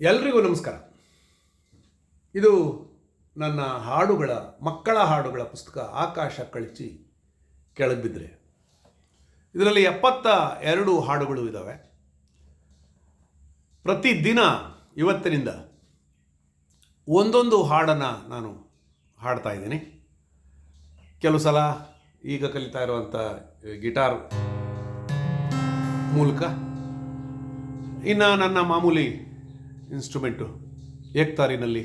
ಎಲ್ರಿಗೂ ನಮಸ್ಕಾರ. ಇದು ನನ್ನ ಮಕ್ಕಳ ಹಾಡುಗಳ ಪುಸ್ತಕ ಆಕಾಶ ಕಳಚಿ ಕೆಳಗೆ ಬಿದ್ದರೆ. ಇದರಲ್ಲಿ 72 ಹಾಡುಗಳು ಇದ್ದಾವೆ. ಪ್ರತಿದಿನ ಇವತ್ತಿನಿಂದ ಒಂದೊಂದು ಹಾಡನ್ನು ನಾನು ಹಾಡ್ತಾ ಇದ್ದೀನಿ. ಕೆಲವು ಸಲ ಈಗ ಕಲಿತಾ ಇರುವಂಥ ಗಿಟಾರ್ ಮೂಲಕ, ಇನ್ನು ನನ್ನ ಮಾಮೂಲಿ ಇನ್ಸ್ಟ್ರೂಮೆಂಟು ಏಕ್ತಾರಿನಲ್ಲಿ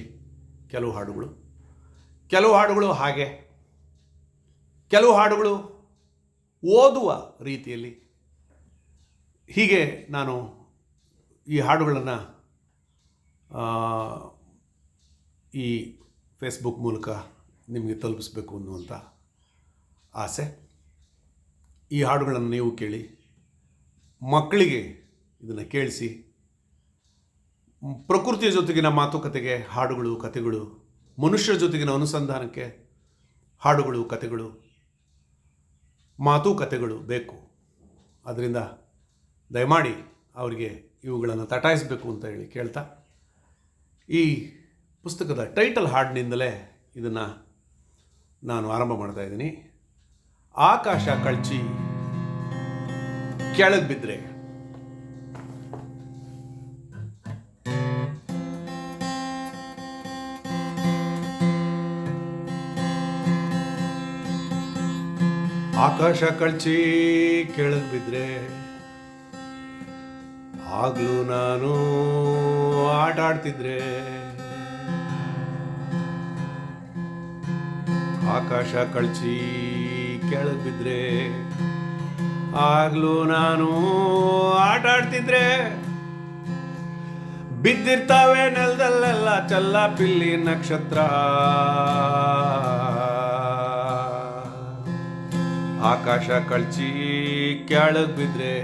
ಕೆಲವು ಹಾಡುಗಳು ಹಾಗೆ, ಕೆಲವು ಹಾಡುಗಳು ಓದುವ ರೀತಿಯಲ್ಲಿ. ಹೀಗೆ ನಾನು ಈ ಹಾಡುಗಳನ್ನು ಈ ಫೇಸ್ಬುಕ್ ಮೂಲಕ ನಿಮಗೆ ತಲುಪಿಸ್ಬೇಕು ಅನ್ನುವಂಥ ಆಸೆ. ಈ ಹಾಡುಗಳನ್ನು ನೀವು ಕೇಳಿ, ಮಕ್ಕಳಿಗೆ ಇದನ್ನು ಕೇಳಿಸಿ. ಪ್ರಕೃತಿಯ ಜೊತೆಗಿನ ಮಾತುಕತೆಗೆ ಹಾಡುಗಳು, ಕಥೆಗಳು, ಮನುಷ್ಯರ ಜೊತೆಗಿನ ಅನುಸಂಧಾನಕ್ಕೆ ಹಾಡುಗಳು, ಕಥೆಗಳು, ಮಾತುಕತೆಗಳು ಬೇಕು. ಅದರಿಂದ ದಯಮಾಡಿ ಅವರಿಗೆ ಇವುಗಳನ್ನು ತಟಾಯಿಸಬೇಕು ಅಂತ ಹೇಳಿ ಕೇಳ್ತಾ, ಈ ಪುಸ್ತಕದ ಟೈಟಲ್ ಹಾಡಿನಿಂದಲೇ ಇದನ್ನು ನಾನು ಆರಂಭ ಮಾಡ್ತಾ ಇದ್ದೀನಿ. ಆಕಾಶ ಕಳಚಿ ಕೆಳಗೆ ಬಿದ್ದರೆ. ಆಕಾಶ ಕಳಚಿ ಕೆಳಗೆ ಬಿದ್ದರೆ ಆಗ್ಲೂ ನಾನು ಆಟ ಆಡ್ತಿದ್ರೆ. ಆಕಾಶ ಕಳಚಿ ಕೆಳಗೆ ಬಿದ್ದರೆ ಆಗ್ಲೂ ನಾನು ಆಟ ಆಡ್ತಿದ್ರೆ. ಬಿದ್ದಿರ್ತಾವೆ ನೆಲದಲ್ಲೆಲ್ಲ ಚಲ್ಲ ಪಿಲ್ಲಿ ನಕ್ಷತ್ರ. ಆಕಾಶ ಕಳಚಿ ಕೆಳಗೆ ಬಿದ್ದರೆ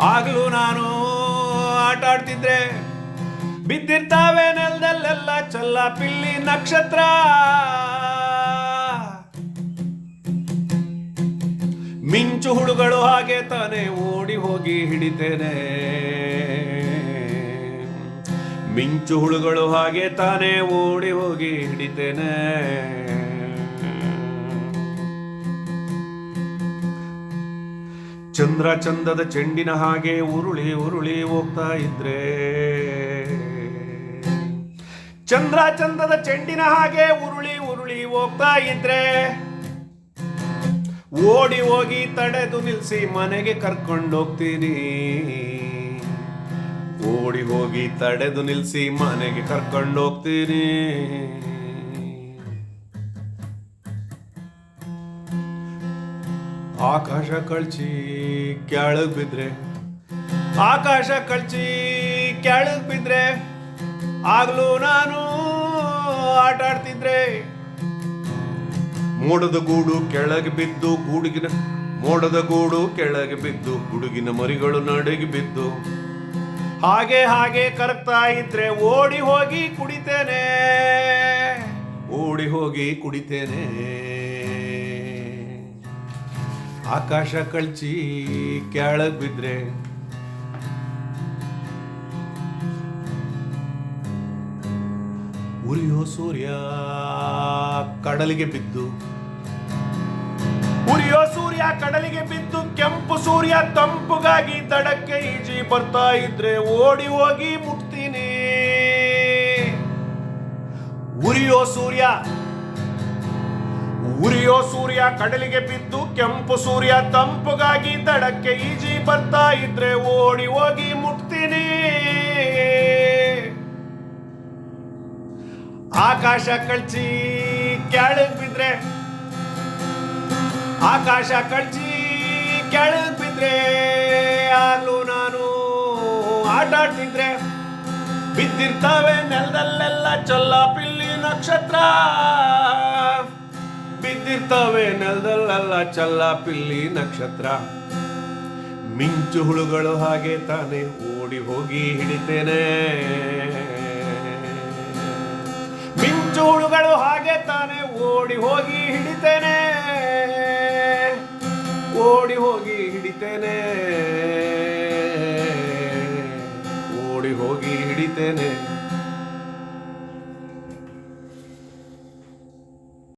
ಆಗ್ಲೂ ನಾನು ಆಟ ಆಡ್ತಿದ್ರೆ. ಬಿದ್ದಿರ್ತಾವೆ ನೆಲದಲ್ಲೆಲ್ಲ ಚಲ್ಲ ಪಿಲ್ಲಿ ನಕ್ಷತ್ರ. ಮಿಂಚು ಹುಳುಗಳು ಹಾಗೆ ತಾನೆ ಓಡಿ ಹೋಗಿ ಹಿಡಿತೇನೆ. ಮಿಂಚು ಹುಳುಗಳು ಹಾಗೆ ತಾನೆ ಓಡಿ ಹೋಗಿ ಹಿಡಿತೇನೆ. ಚಂದ್ರ ಚಂದದ ಚೆಂಡಿನ ಹಾಗೆ ಉರುಳಿ ಉರುಳಿ ಹೋಗ್ತಾ ಇದ್ರೆ. ಚಂದ್ರ ಚಂದದ ಚೆಂಡಿನ ಹಾಗೆ ಉರುಳಿ ಉರುಳಿ ಹೋಗ್ತಾ ಇದ್ರೆ. ಓಡಿ ಹೋಗಿ ತಡೆದು ನಿಲ್ಲಿಸಿ ಮನೆಗೆ ಕರ್ಕೊಂಡೋಗ್ತೀನಿ. ಓಡಿ ಹೋಗಿ ತಡೆದು ನಿಲ್ಲಿಸಿ ಮನೆಗೆ ಕರ್ಕೊಂಡೋಗ್ತೀನಿ. ಆಕಾಶ ಕಳಚಿ ಕೆಳಗೆ ಬಿದ್ದರೆ, ಆಕಾಶ ಕಳಚಿ ಕೆಳಗೆ ಬಿದ್ದರೆ ಆಗ್ಲೂ ನಾನು ಆಟ ಆಡ್ತಿದ್ರೆ. ಮೋಡದ ಗೂಡು ಕೆಳಗೆ ಬಿದ್ದು ಮೋಡದ ಗೂಡು ಕೆಳಗೆ ಬಿದ್ದು ಗುಡುಗಿನ ಮರಿಗಳು ನಡುಗಿ ಬಿದ್ದು ಹಾಗೆ ಹಾಗೆ ಕರಗ್ತಾ ಇದ್ರೆ ಓಡಿ ಹೋಗಿ ಕುಡಿತೇನೆ. ಓಡಿ ಹೋಗಿ ಕುಡಿತೇನೆ. ಆಕಾಶ ಕಳಚಿ ಕೆಳಗೆ ಬಿದ್ದರೆ ಉರಿಯೋ ಸೂರ್ಯ ಕಡಲಿಗೆ ಬಿದ್ದು. ಉರಿಯೋ ಸೂರ್ಯ ಕಡಲಿಗೆ ಬಿದ್ದು ಕೆಂಪು ಸೂರ್ಯ ತಂಪುಗಾಗಿ ದಡಕ್ಕೆ ಈಜಿ ಬರ್ತಾ ಇದ್ರೆ ಓಡಿ ಹೋಗಿ ಮುಟ್ತೀನಿ. ಉರಿಯೋ ಸೂರ್ಯ ಕಡಲಿಗೆ ಬಿದ್ದು ಕೆಂಪು ಸೂರ್ಯ ತಂಪುಗಾಗಿ ದಡಕ್ಕೆ ಈಜಿ ಬರ್ತಾ ಇದ್ರೆ ಓಡಿ ಹೋಗಿ ಮುಟ್ತೀನಿ. ಆಕಾಶ ಕಳಚಿ ಕೆಳಗೆ ಬಿದ್ದರೆ, ಆಕಾಶ ಕಳಚಿ ಕೆಳಗೆ ಬಿದ್ದರೆ ಆಗ್ಲೂ ನಾನು ಆಟ ಆಡ್ತಿದ್ರೆ. ಬಿದ್ದಿರ್ತಾವೆ ನೆಲದಲ್ಲೆಲ್ಲ ಚಲ್ಲ ಪಿಲ್ಲಿ ನಕ್ಷತ್ರ. ಬಿದ್ದಿರ್ತಾವೆ ನೆಲದಲ್ಲೆಲ್ಲ ಚಲ್ಲ ಪಿಲ್ಲಿ ನಕ್ಷತ್ರ. ಮಿಂಚು ಹುಳುಗಳು ಹಾಗೆ ತಾನೆ ಓಡಿ ಹೋಗಿ ಹಿಡಿತೇನೆ. ಮಿಂಚು ಹುಳುಗಳು ಹಾಗೆ ತಾನೆ ಓಡಿ ಹೋಗಿ ಹಿಡಿತೇನೆ. ಓಡಿ ಹೋಗಿ ಹಿಡಿತೇನೆ. ಓಡಿ ಹೋಗಿ ಹಿಡಿತೇನೆ